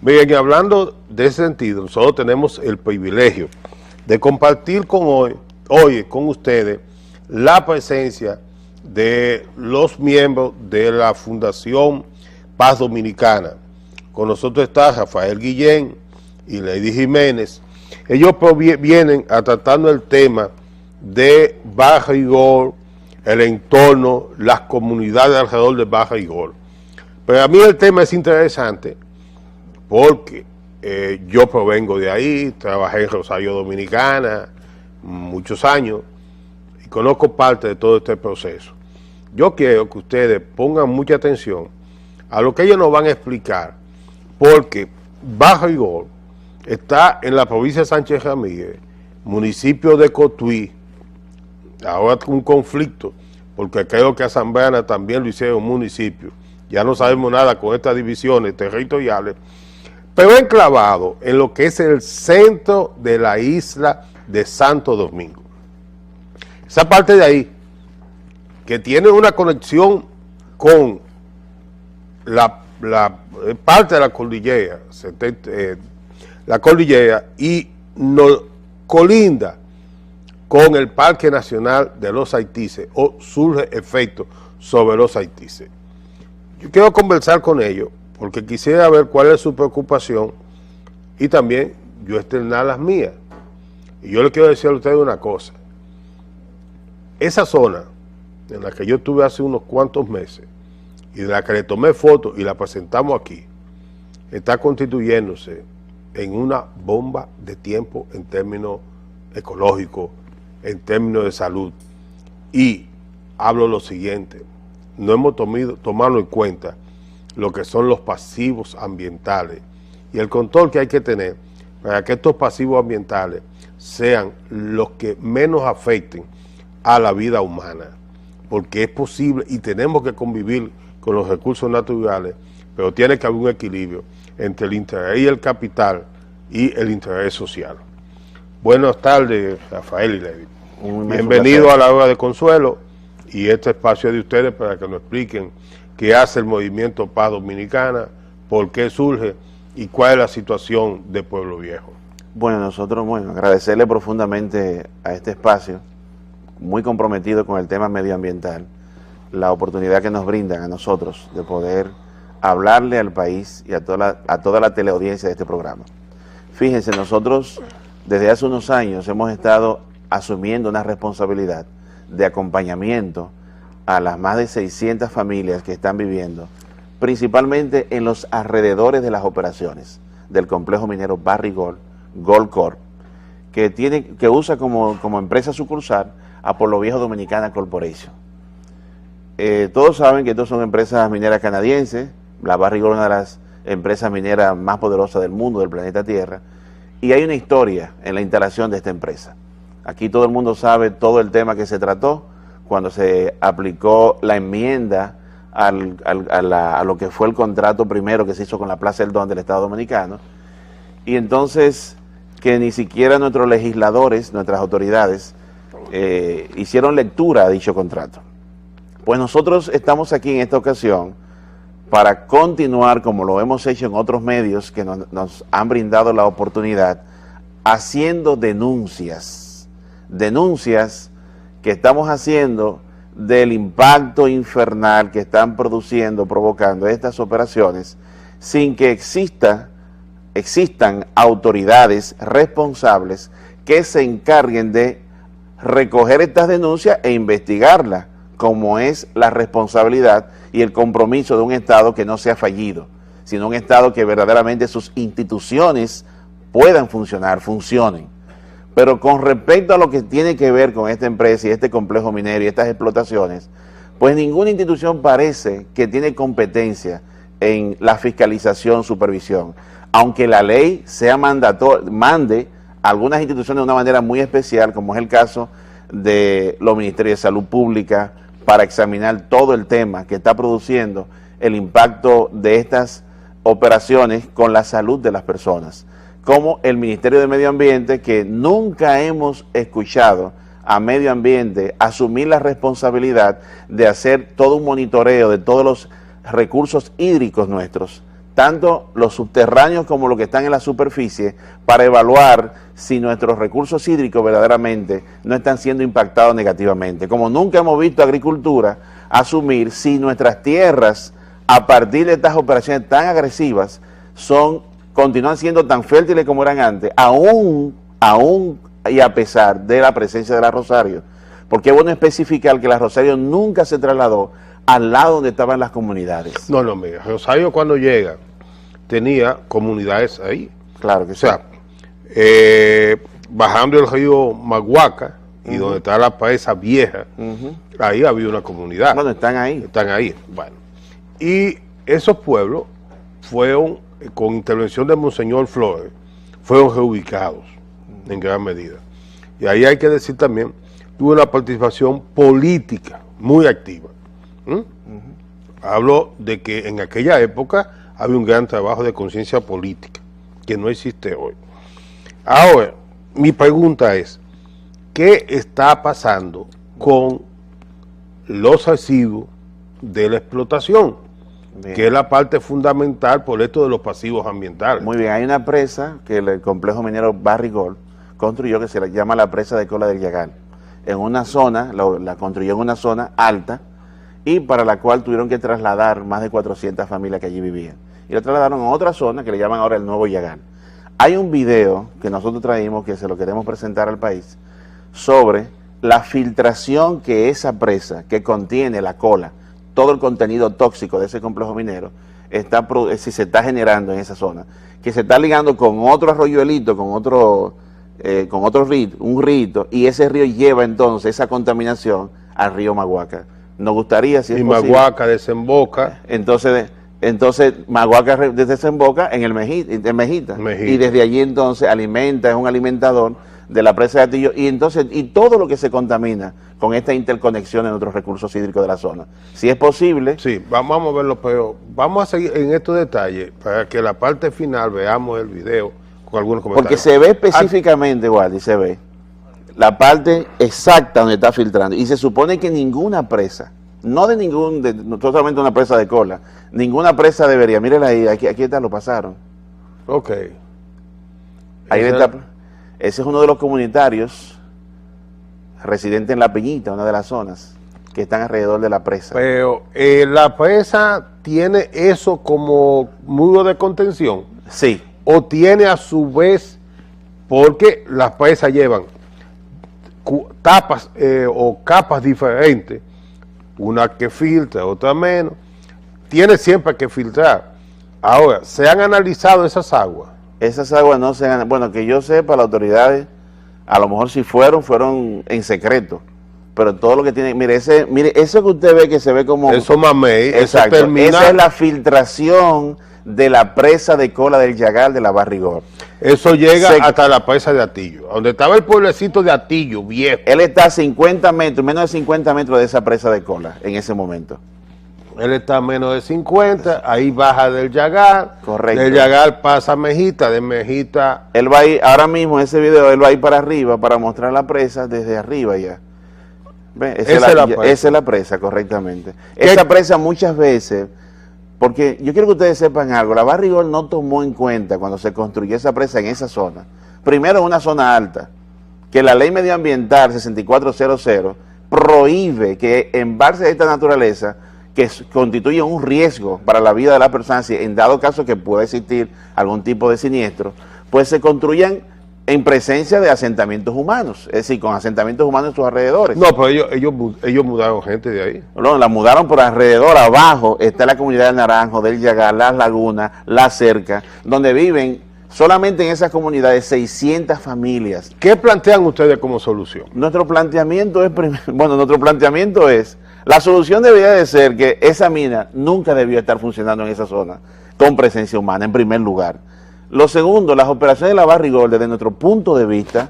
Bien, y hablando de ese sentido, nosotros tenemos el privilegio de compartir hoy con ustedes la presencia de los miembros de la Fundación Paz Dominicana. Con nosotros está Rafael Guillén y Lady Jiménez. Ellos vienen a tratando el tema de Baja Rigor, el entorno, las comunidades alrededor de Baja Rigor. Pero a mí el tema es interesante porque yo provengo de ahí, trabajé en Rosario Dominicana muchos años y conozco parte de todo este proceso. Yo quiero que ustedes pongan mucha atención a lo que ellos nos van a explicar, porque Baja Rigor está en la provincia de Sánchez Ramírez, municipio de Cotuí, ahora un conflicto, porque creo que a Zambrana también lo hicieron municipio, ya no sabemos nada con estas divisiones territoriales, pero enclavado en lo que es el centro de la isla de Santo Domingo. Esa parte de ahí, que tiene una conexión con la parte de la cordillera y nos colinda con el Parque Nacional de los Haitises, o surge efecto sobre los Haitises. Yo quiero conversar con ellos porque quisiera ver cuál es su preocupación y también yo externar las mías. Y yo le quiero decir a ustedes una cosa. Esa zona en la que yo estuve hace unos cuantos meses y de la que le tomé fotos y la presentamos aquí, está constituyéndose en una bomba de tiempo en términos ecológicos, en términos de salud. Y hablo lo siguiente, no hemos tomado en cuenta lo que son los pasivos ambientales y el control que hay que tener para que estos pasivos ambientales sean los que menos afecten a la vida humana, porque es posible y tenemos que convivir con los recursos naturales, pero tiene que haber un equilibrio entre el interés y el capital y el interés social. Buenas tardes, Rafael y Lady. Bienvenido a la Hora de Consuelo y este espacio es de ustedes para que nos expliquen qué hace el movimiento Paz Dominicana, por qué surge y cuál es la situación de Pueblo Viejo. Bueno, nosotros, agradecerle profundamente a este espacio, muy comprometido con el tema medioambiental, la oportunidad que nos brindan a nosotros de poder hablarle al país y a toda la teleaudiencia de este programa. Fíjense, nosotros desde hace unos años hemos estado asumiendo una responsabilidad de acompañamiento a las más de 600 familias que están viviendo, principalmente en los alrededores de las operaciones del complejo minero Barrigol Gold Corp, que usa como empresa sucursal a Pueblo Viejo Dominicana Corporation. Todos saben que estas son empresas mineras canadienses, la Barrigol es una de las empresas mineras más poderosas del mundo, del planeta Tierra, y hay una historia en la instalación de esta empresa. Aquí todo el mundo sabe todo el tema que se trató cuando se aplicó la enmienda a lo que fue el contrato primero que se hizo con la Plaza del Don del Estado Dominicano, y entonces que ni siquiera nuestros legisladores, nuestras autoridades, hicieron lectura a dicho contrato. Pues nosotros estamos aquí en esta ocasión para continuar, como lo hemos hecho en otros medios que nos han brindado la oportunidad, haciendo denuncias que estamos haciendo del impacto infernal que están provocando estas operaciones, sin que existan autoridades responsables que se encarguen de recoger estas denuncias e investigarlas, como es la responsabilidad y el compromiso de un Estado que no sea fallido, sino un Estado que verdaderamente sus instituciones puedan funcionen. Pero con respecto a lo que tiene que ver con esta empresa y este complejo minero y estas explotaciones, pues ninguna institución parece que tiene competencia en la fiscalización, supervisión, aunque la ley mande a algunas instituciones de una manera muy especial, como es el caso de los Ministerios de Salud Pública, para examinar todo el tema que está produciendo el impacto de estas operaciones con la salud de las personas, como el Ministerio de Medio Ambiente, que nunca hemos escuchado a Medio Ambiente asumir la responsabilidad de hacer todo un monitoreo de todos los recursos hídricos nuestros, tanto los subterráneos como los que están en la superficie, para evaluar si nuestros recursos hídricos verdaderamente no están siendo impactados negativamente. Como nunca hemos visto agricultura asumir si nuestras tierras, a partir de estas operaciones tan agresivas, continúan siendo tan fértiles como eran antes, aún y a pesar de la presencia de la Rosario. Porque es bueno especificar que la Rosario nunca se trasladó al lado donde estaban las comunidades. No, mira, Rosario cuando llega tenía comunidades ahí. Claro que o sea, bajando el río Maguaca y donde está la presa vieja, ahí había una comunidad. Bueno, están ahí. Están ahí, bueno. Y esos pueblos fueron, con intervención de Monseñor Flores, fueron reubicados en gran medida. Y ahí hay que decir también, tuvo una participación política muy activa. Hablo de que en aquella época había un gran trabajo de conciencia política, que no existe hoy. Ahora, mi pregunta es, ¿qué está pasando con los residuos de la explotación? Bien. Que es la parte fundamental por esto de los pasivos ambientales. Muy bien, hay una presa que el complejo minero Barrigol construyó, que se le llama la presa de Cola del Yagal. En una zona, la construyó en una zona alta, y para la cual tuvieron que trasladar más de 400 familias que allí vivían. Y la trasladaron a otra zona que le llaman ahora el Nuevo Yagal. Hay un video que nosotros traímos, que se lo queremos presentar al país, sobre la filtración que esa presa, que contiene la cola, todo el contenido tóxico de ese complejo minero, se está generando en esa zona, que se está ligando con otro arroyuelito, con otro río, un río, y ese río lleva entonces esa contaminación al río Maguaca. Nos gustaría, si es posible, Maguaca desemboca. Entonces Maguaca desemboca en el Mejita. Y desde allí entonces es un alimentador de la presa de Atillo, y todo lo que se contamina con esta interconexión en otros recursos hídricos de la zona. Si es posible. Sí, vamos a verlo, pero vamos a seguir en estos detalles para que la parte final veamos el video con algunos comentarios. Porque se ve específicamente, Waldy, se ve la parte exacta donde está filtrando, y se supone que ninguna presa, no totalmente una presa de cola, ninguna presa debería, mírenla ahí, aquí está, lo pasaron. Ok. Ahí está, ese es uno de los comunitarios residentes en La Peñita, una de las zonas que están alrededor de la presa. Pero la presa tiene eso como muro de contención. Sí. O tiene a su vez, porque las presas llevan tapas o capas diferentes, una que filtra, otra menos, tiene siempre que filtrar. Ahora, ¿se han analizado esas aguas? Esas aguas no se han, bueno, que yo sepa, las autoridades, a lo mejor si fueron en secreto, pero todo lo que tiene, mire, eso que usted ve, que se ve como... Eso mamey, exacto, eso termina... Esa es la filtración de la presa de Cola del Yagal de la Barrigol. Eso llega hasta la presa de Atillo, donde estaba el pueblecito de Atillo, viejo. Él está a 50 metros, menos de 50 metros de esa presa de Cola en ese momento. Él está a menos de 50, ahí baja del Yagal. Correcto. Del Yagal pasa a Mejita, de Mejita... Él va a ir, ahora mismo en ese video, él va a ir para arriba para mostrar la presa desde arriba ya. ¿Ven? Esa es la presa, correctamente. Esa presa muchas veces... Porque yo quiero que ustedes sepan algo, la Barrigol no tomó en cuenta cuando se construyó esa presa en esa zona. Primero, en una zona alta, que la ley medioambiental 6400 prohíbe que embalses de esta naturaleza, que constituyen un riesgo para la vida de la persona, si en dado caso que pueda existir algún tipo de siniestro, pues se construyan en presencia de asentamientos humanos, es decir, con asentamientos humanos en sus alrededores. No, pero ellos mudaron gente de ahí. No, la mudaron por alrededor, abajo está la comunidad del Naranjo, del Yagal, las lagunas, la cerca, donde viven solamente en esas comunidades 600 familias. ¿Qué plantean ustedes como solución? Nuestro planteamiento es, la solución debería de ser que esa mina nunca debió estar funcionando en esa zona, con presencia humana, en primer lugar. Lo segundo, las operaciones de la Barrigol, desde nuestro punto de vista,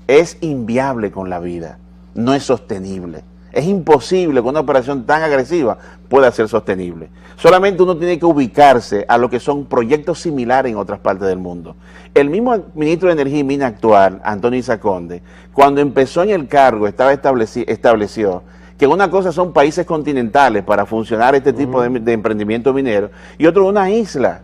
es inviable con la vida, no es sostenible. Es imposible que una operación tan agresiva pueda ser sostenible. Solamente uno tiene que ubicarse a lo que son proyectos similares en otras partes del mundo. El mismo ministro de Energía y Minas actual, Antonio Isaconde, cuando empezó en el cargo, estableció que una cosa son países continentales para funcionar este tipo de emprendimiento minero, y otro una isla.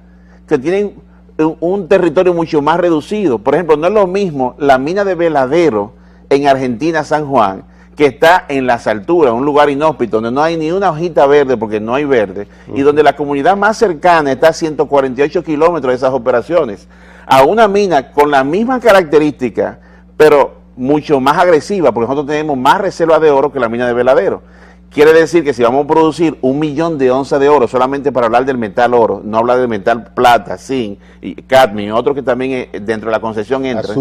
que tienen un territorio mucho más reducido. Por ejemplo, no es lo mismo la mina de Veladero en Argentina, San Juan, que está en las alturas, un lugar inhóspito, donde no hay ni una hojita verde, porque no hay verde, y donde la comunidad más cercana está a 148 kilómetros de esas operaciones, a una mina con la misma característica, pero mucho más agresiva, porque nosotros tenemos más reservas de oro que la mina de Veladero. Quiere decir que si vamos a producir 1 millón de onzas de oro, solamente para hablar del metal oro, no hablar del metal plata, zinc, y cadmio, otro que también dentro de la concesión entra,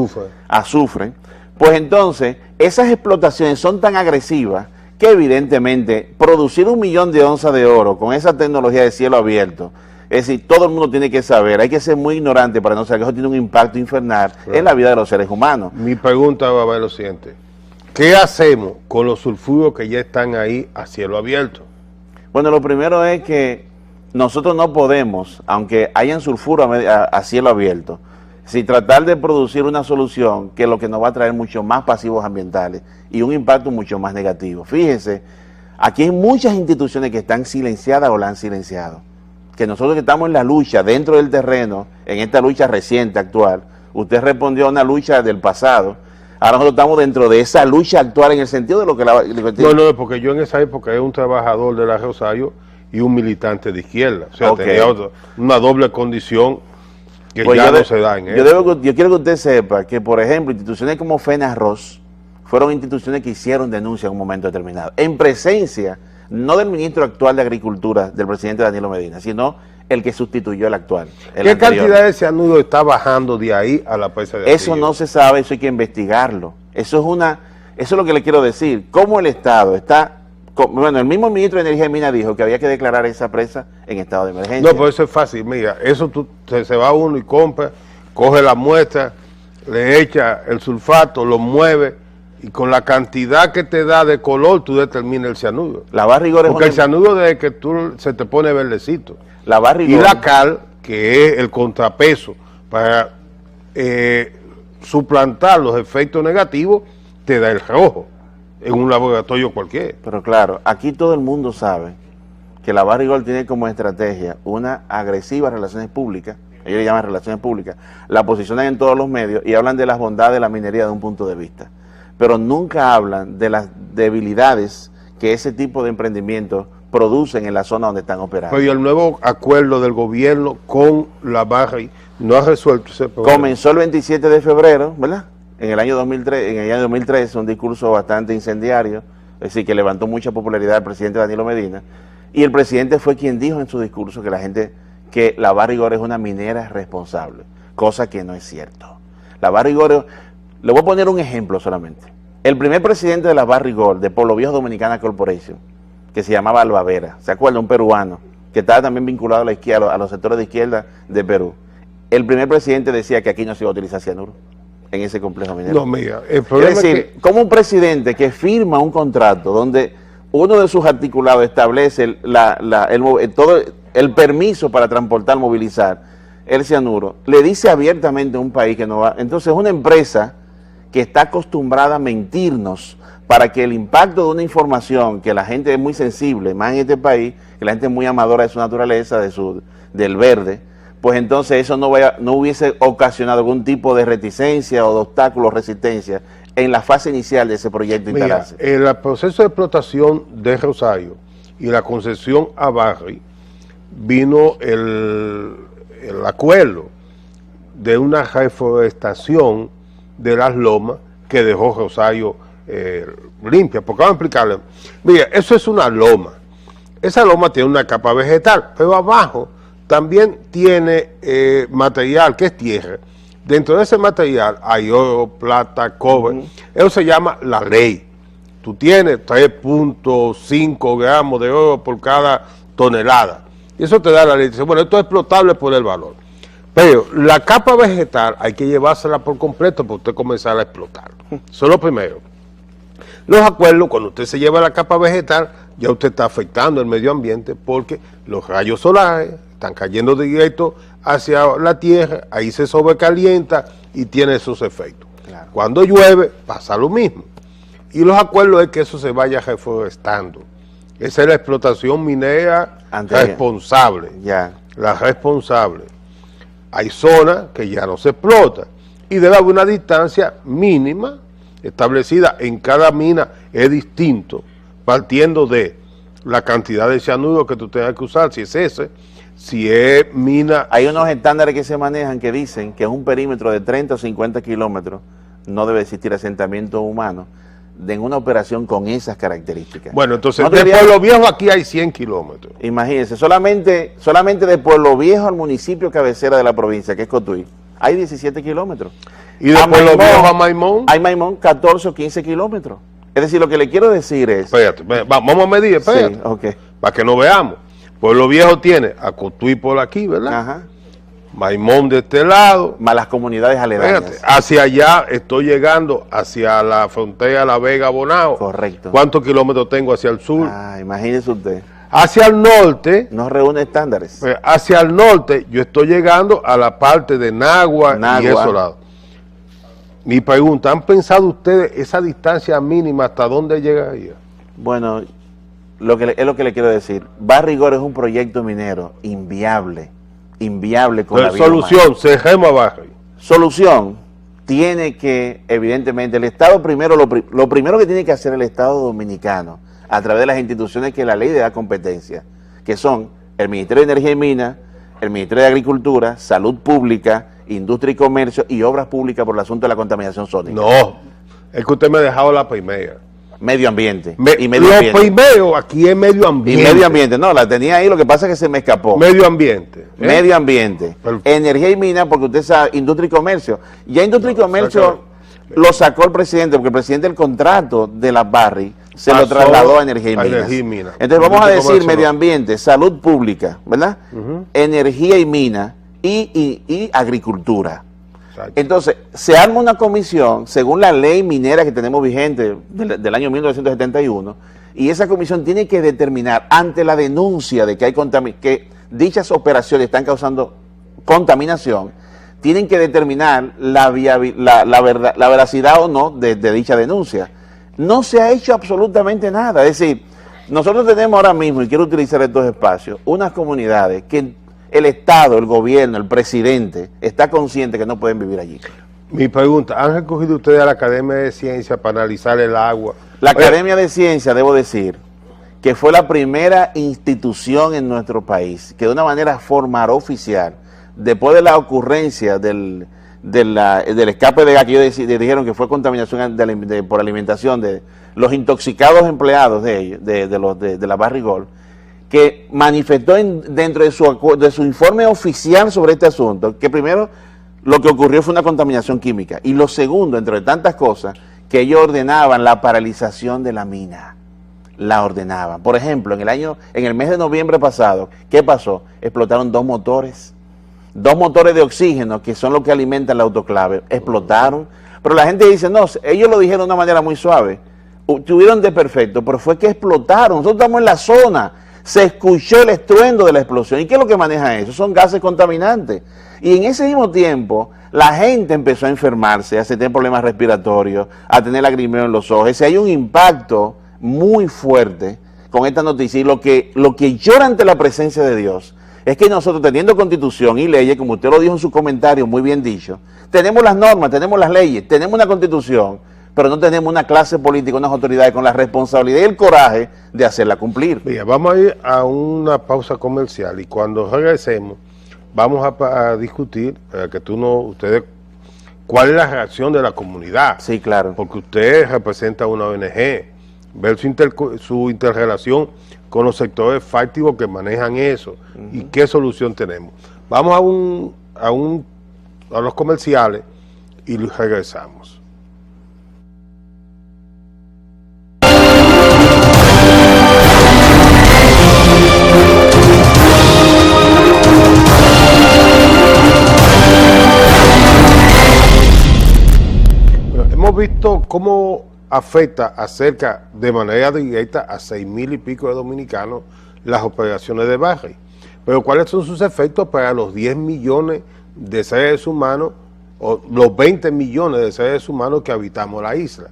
azufre, pues entonces esas explotaciones son tan agresivas que evidentemente producir 1 millón de onzas de oro con esa tecnología de cielo abierto, es decir, todo el mundo tiene que saber, hay que ser muy ignorante para no saber que eso tiene un impacto infernal en la vida de los seres humanos. Mi pregunta va a ver lo siguiente: ¿qué hacemos con los sulfuros que ya están ahí a cielo abierto? Bueno, lo primero es que nosotros no podemos, aunque hayan sulfuro a cielo abierto, si tratar de producir una solución que lo que nos va a traer mucho más pasivos ambientales y un impacto mucho más negativo. Fíjense, aquí hay muchas instituciones que están silenciadas o la han silenciado. Que nosotros que estamos en la lucha dentro del terreno, en esta lucha reciente, actual, usted respondió a una lucha del pasado. Ahora nosotros estamos dentro de esa lucha actual en el sentido de lo que la... No, porque yo en esa época era un trabajador de la Rosario y un militante de izquierda. O sea, tenía una doble condición que pues ya no se da en eso. Yo quiero que usted sepa que, por ejemplo, instituciones como FENARROZ fueron instituciones que hicieron denuncia en un momento determinado, en presencia, no del ministro actual de Agricultura, del presidente Danilo Medina, sino el que sustituyó al actual. ¿Qué cantidad de cianuro está bajando de ahí a la presa de Eso no se sabe, eso hay que investigarlo. Eso es lo que le quiero decir. ¿Cómo el Estado está? Bueno, el mismo ministro de Energía y Minas dijo que había que declarar esa presa en estado de emergencia. No, pero eso es fácil. Mira, eso se va uno y compra, coge la muestra, le echa el sulfato, lo mueve, y con la cantidad que te da de color tú determinas el cianuro. La Barrigor es porque el cianuro desde que se te pone verdecito. La Barrigor. Y la cal, que es el contrapeso para suplantar los efectos negativos, te da el rojo en un laboratorio cualquiera. Pero claro, aquí todo el mundo sabe que la Barrigor tiene como estrategia una agresiva relaciones públicas, ellos le llaman relaciones públicas, la posicionan en todos los medios y hablan de las bondades de la minería de un punto de vista, pero nunca hablan de las debilidades que ese tipo de emprendimientos producen en la zona donde están operando. Pero el nuevo acuerdo del gobierno con la Barrigor no ha resuelto ese problema. Comenzó el 27 de febrero, ¿verdad? En el año 2013, un discurso bastante incendiario, es decir, que levantó mucha popularidad al presidente Danilo Medina, y el presidente fue quien dijo en su discurso que la Barrigor es una minera responsable, cosa que no es cierto. La Barrigor, le voy a poner un ejemplo solamente. El primer presidente de la Barrigor, de Pueblo Viejo Dominicana Corporation, que se llamaba Alba Vera, ¿se acuerda? Un peruano, que estaba también vinculado a la izquierda, a los sectores de izquierda de Perú. El primer presidente decía que aquí no se iba a utilizar cianuro en ese complejo minero. No, mira, el problema es decir, como un presidente que firma un contrato donde uno de sus articulados establece todo el permiso para transportar, movilizar el cianuro, le dice abiertamente a un país que no va. Entonces, una empresa que está acostumbrada a mentirnos para que el impacto de una información que la gente es muy sensible, más en este país, que la gente es muy amadora de su naturaleza, del verde, pues entonces eso no hubiese ocasionado algún tipo de reticencia o de obstáculo o resistencia en la fase inicial de ese proyecto instalarse. El proceso de explotación de Rosario y la concesión a Barrigor vino el acuerdo de una reforestación de las lomas que dejó Rosario limpia. Porque vamos a explicarle. Mira, eso es una loma. Esa loma tiene una capa vegetal, pero abajo también tiene material que es tierra. Dentro de ese material hay oro, plata, cobre. Eso se llama la ley. Tú tienes 3.5 gramos de oro por cada tonelada. Y eso te da la ley. Dice, bueno, esto es explotable por el valor. Pero la capa vegetal hay que llevársela por completo para usted comenzar a explotar. Eso es lo primero. Los acuerdos, cuando usted se lleva la capa vegetal, ya usted está afectando el medio ambiente porque los rayos solares están cayendo directo hacia la tierra, ahí se sobrecalienta y tiene esos efectos. Claro. Cuando llueve, pasa lo mismo. Y los acuerdos es que eso se vaya reforestando. Esa es la explotación minera responsable. Ya. La responsable. hay zonas que ya no se explotan y debe haber una distancia mínima establecida en cada mina, es distinto, partiendo de la cantidad de cianuro que tú tengas que usar, si es ese, si es mina. Hay unos estándares que se manejan que dicen que es un perímetro de 30 o 50 kilómetros, no debe existir asentamiento humano en una operación con esas características. Bueno, entonces ¿No de debería... Pueblo Viejo aquí hay 100 kilómetros. Imagínense, solamente de Pueblo Viejo al municipio cabecera de la provincia, que es Cotuí, hay 17 kilómetros. ¿Y de Pueblo Viejo a Maimón? Hay Maimón 14 o 15 kilómetros. Es decir, lo que le quiero decir es... Espérate, vamos a medir, espérate, sí, okay, para que no veamos. Pueblo Viejo tiene a Cotuí por aquí, ¿verdad? ajá, Maimón de este lado. más las comunidades aledañas. Espérate, hacia allá estoy llegando, hacia la frontera La Vega, Bonao. Correcto. ¿Cuántos kilómetros tengo hacia el sur? Ah, imagínese usted. Hacia el norte, No reúne estándares. hacia el norte, yo estoy llegando a la parte de Nagua y esos lados. Mi pregunta, ¿han pensado ustedes esa distancia mínima hasta dónde llegaría? Bueno, es lo que le quiero decir. Barrigor es un proyecto minero inviable con la vida Solución, humana. cerremos a Barrigor. Solución, tiene que, evidentemente, el Estado primero, lo primero que tiene que hacer el Estado dominicano, a través de las instituciones que la ley le da competencia, que son el Ministerio de Energía y Minas, el Ministerio de Agricultura, Salud Pública, Industria y Comercio y Obras Públicas por el asunto de la contaminación sónica. No, es que usted me ha dejado la primera. Medio ambiente. Lo primero aquí es medio ambiente. Y medio ambiente, no, la tenía ahí, lo que pasa es que se me escapó. Medio ambiente. Medio ambiente. Energía y minas, porque usted sabe, industria y comercio. Ya industria y comercio lo sacó el presidente, porque el presidente el contrato de la Barri se lo trasladó a energía y minas. Entonces vamos a decir medio ambiente, salud pública, ¿verdad? Energía y minas y agricultura. Entonces, se arma una comisión, según la ley minera que tenemos vigente del año 1971, y esa comisión tiene que determinar, ante la denuncia de que hay que dichas operaciones están causando contaminación, tienen que determinar la veracidad o no de dicha denuncia. No se ha hecho absolutamente nada. Es decir, nosotros tenemos ahora mismo, y quiero utilizar estos espacios, unas comunidades que el Estado, el gobierno, el presidente, está consciente que no pueden vivir allí. Mi pregunta, ¿han recogido ustedes a la Academia de Ciencias para analizar el agua? La Academia de Ciencias, debo decir, que fue la primera institución en nuestro país que de una manera formal, oficial, después de la ocurrencia del escape de gas que ellos dijeron que fue contaminación por alimentación de los intoxicados empleados de la Barrigol, que manifestó dentro de su informe oficial sobre este asunto, que primero lo que ocurrió fue una contaminación química, y lo segundo, entre tantas cosas, que ellos ordenaban la paralización de la mina. La ordenaban. Por ejemplo, en el mes de noviembre pasado, ¿qué pasó? Explotaron dos motores de oxígeno, que son los que alimentan la autoclave, explotaron. Pero la gente dice, no, ellos lo dijeron de una manera muy suave, tuvieron de perfecto, pero fue que explotaron. Nosotros estamos en la zona, se escuchó el estruendo de la explosión. ¿Y qué es lo que maneja eso? Son gases contaminantes. Y en ese mismo tiempo, la gente empezó a enfermarse, a tener problemas respiratorios, a tener lagrimeo en los ojos. Hay un impacto muy fuerte con esta noticia. Y lo que llora ante la presencia de Dios es que nosotros, teniendo constitución y leyes, como usted lo dijo en su comentario, muy bien dicho, tenemos las normas, tenemos las leyes, tenemos una constitución, pero no tenemos una clase política, unas autoridades con la responsabilidad y el coraje de hacerla cumplir. Mira, vamos a ir a una pausa comercial y cuando regresemos vamos a discutir ustedes cuál es la reacción de la comunidad. Sí, claro. Porque usted representa una ONG, ver su interrelación con los sectores fácticos que manejan eso y qué solución tenemos. Vamos a los comerciales y regresamos. Hemos visto cómo afecta de manera directa a 6,000 y pico de dominicanos las operaciones de Barri. Pero ¿cuáles son sus efectos para los 10 millones de seres humanos o los 20 millones de seres humanos que habitamos la isla?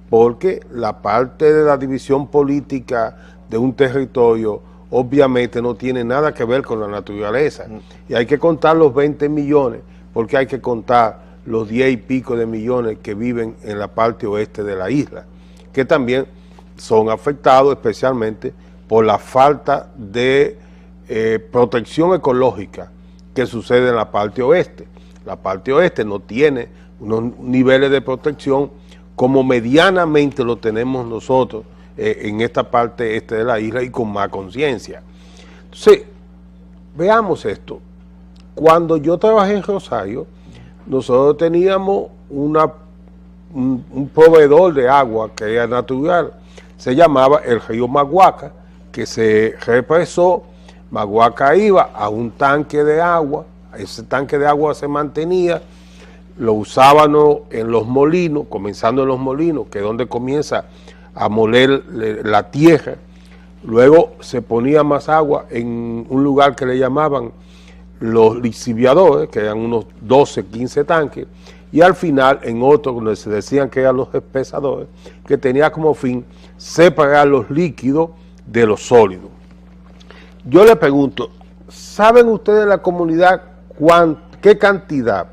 Porque la parte de la división política de un territorio obviamente no tiene nada que ver con la naturaleza. Y hay que contar los 20 millones, porque hay que contar los 10 y pico de millones que viven en la parte oeste de la isla, que también son afectados especialmente por la falta de protección ecológica que sucede en la parte oeste. La parte oeste no tiene unos niveles de protección como medianamente lo tenemos nosotros en esta parte este de la isla y con más conciencia. Entonces, veamos esto. Cuando yo trabajé en Rosario, nosotros teníamos un proveedor de agua que era natural, se llamaba el río Maguaca, que se represó. Maguaca iba a un tanque de agua, ese tanque de agua se mantenía, lo usábamos en los molinos, comenzando en los molinos, que es donde comienza a moler la tierra. Luego se ponía más agua en un lugar que le llamaban los lixiviadores, que eran unos 12, 15 tanques, y al final en otro donde se decían que eran los espesadores, que tenía como fin separar los líquidos de los sólidos. Yo le pregunto, ¿saben ustedes en la comunidad qué cantidad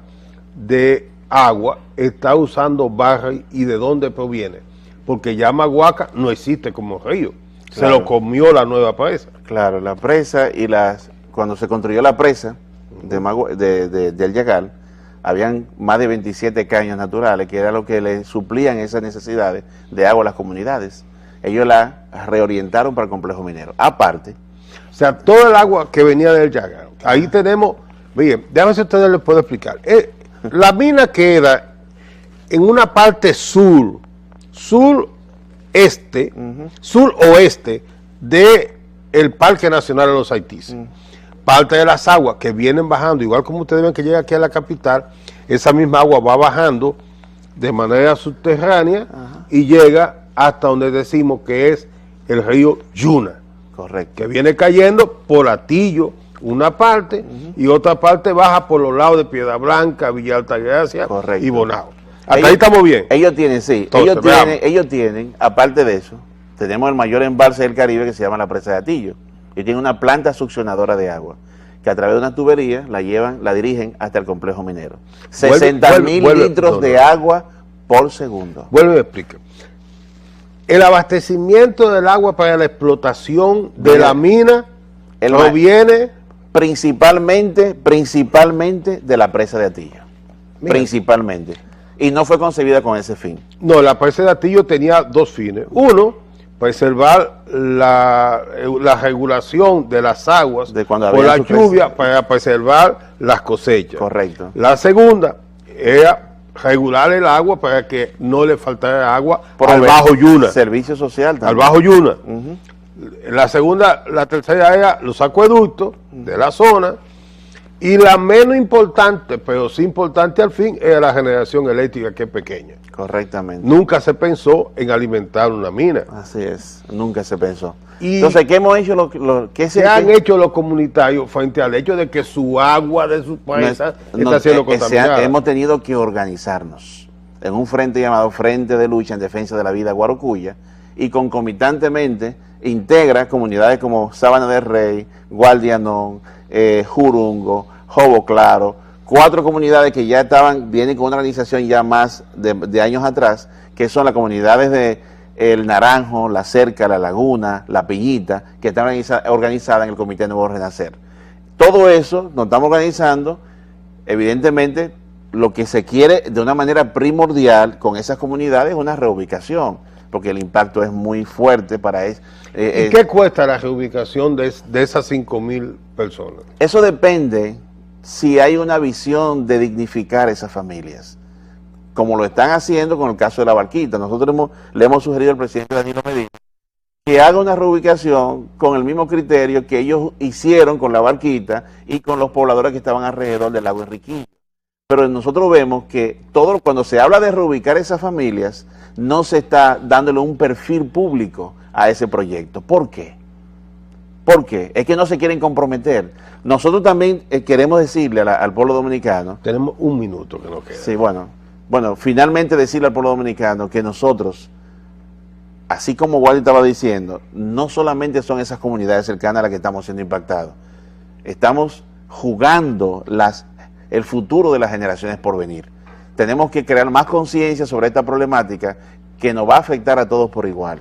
de agua está usando Barry y de dónde proviene? Porque ya Maguaca no existe como río, claro. Se lo comió la nueva presa. Claro, la presa y cuando se construyó la presa del Yagal, habían más de 27 caños naturales, que era lo que le suplían esas necesidades de agua a las comunidades. Ellos la reorientaron para el complejo minero. Aparte, o sea, todo el agua que venía del Yagal, ahí tenemos, bien, déjame ver si ustedes les puedo explicar. La mina queda en una parte suroeste del Parque Nacional de los Haitíes. Parte de las aguas que vienen bajando, igual como ustedes ven que llega aquí a la capital, esa misma agua va bajando de manera subterránea y llega hasta donde decimos que es el río Yuna. Correcto. Que viene cayendo por Atillo, una parte, y otra parte baja por los lados de Piedra Blanca, Villa Altagracia y Bonao. Hasta ahí estamos bien. Ellos tienen, sí, entonces, ellos tienen, aparte de eso, tenemos el mayor embalse del Caribe que se llama la presa de Atillo, y tiene una planta succionadora de agua, que a través de una tubería la dirigen hasta el complejo minero. 60.000 litros de agua por segundo. Vuelve y explica. El abastecimiento del agua para la explotación de la mina proviene principalmente de la presa de Atillo. Mira. Principalmente. Y no fue concebida con ese fin. No, la presa de Atillo tenía dos fines. Uno, preservar la regulación de las aguas por la lluvia para preservar las cosechas. Correcto. La segunda era regular el agua para que no le faltara agua al Bajo Yuna. Servicio social también. Al Bajo Yuna. La tercera era los acueductos de la zona, y la menos importante, pero sí importante al fin, era la generación eléctrica, que es pequeña. Correctamente. Nunca se pensó en alimentar una mina. Así es, nunca se pensó. Entonces, ¿qué hemos hecho? ¿Qué han hecho los comunitarios frente al hecho de que su agua de sus presas está siendo contaminada? Hemos tenido que organizarnos en un frente llamado Frente de Lucha en Defensa de la Vida Guarocuya, y concomitantemente integra comunidades como Sabana del Rey, Guardianón, Jurungo, Jobo Claro, 4 comunidades que ya vienen con una organización ya más de años atrás, que son las comunidades de El Naranjo, La Cerca, La Laguna, La Pillita, que están organizadas en el Comité Nuevo Renacer. Todo eso nos estamos organizando. Evidentemente, lo que se quiere de una manera primordial con esas comunidades es una reubicación, porque el impacto es muy fuerte para eso. ¿Y qué cuesta la reubicación de esas 5.000 personas? Eso depende si hay una visión de dignificar esas familias, como lo están haciendo con el caso de La Barquita. Nosotros le hemos sugerido al presidente Danilo Medina que haga una reubicación con el mismo criterio que ellos hicieron con La Barquita y con los pobladores que estaban alrededor del lago Enriquillo. Pero nosotros vemos que cuando se habla de reubicar esas familias, no se está dándole un perfil público a ese proyecto. ¿Por qué? ¿Por qué? Es que no se quieren comprometer. Nosotros también queremos decirle al pueblo dominicano... Tenemos un minuto que nos queda. Sí, bueno, finalmente decirle al pueblo dominicano que nosotros así como Wally estaba diciendo, no solamente son esas comunidades cercanas a las que estamos siendo impactados, estamos jugando el futuro de las generaciones por venir. Tenemos que crear más conciencia sobre esta problemática que nos va a afectar a todos por igual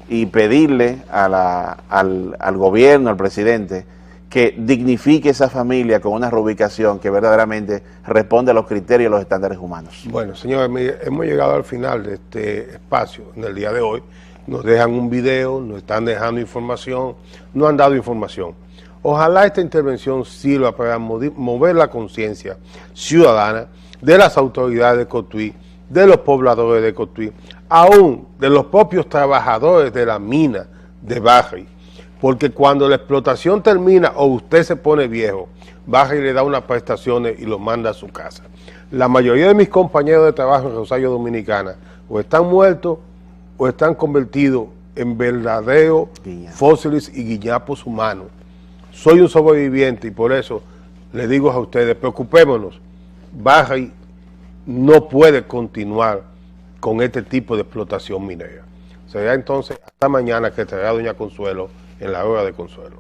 y pedirle al gobierno, al presidente, que dignifique esa familia con una reubicación que verdaderamente responde a los criterios y a los estándares humanos. Bueno, señores, hemos llegado al final de este espacio en el día de hoy. Nos dejan un video, nos están dejando información, nos han dado información. Ojalá esta intervención sirva para mover la conciencia ciudadana de las autoridades de Cotuí, de los pobladores de Cotuí, aún de los propios trabajadores de la mina de Barry. Porque cuando la explotación termina o usted se pone viejo, baja y le da unas prestaciones y lo manda a su casa. La mayoría de mis compañeros de trabajo en Rosario Dominicana o están muertos o están convertidos en verdaderos fósiles y guiñapos humanos. Soy un sobreviviente y por eso le digo a ustedes, preocupémonos. Barry no puede continuar con este tipo de explotación minera. Será entonces hasta mañana que traerá doña Consuelo en la hora de Consuelo.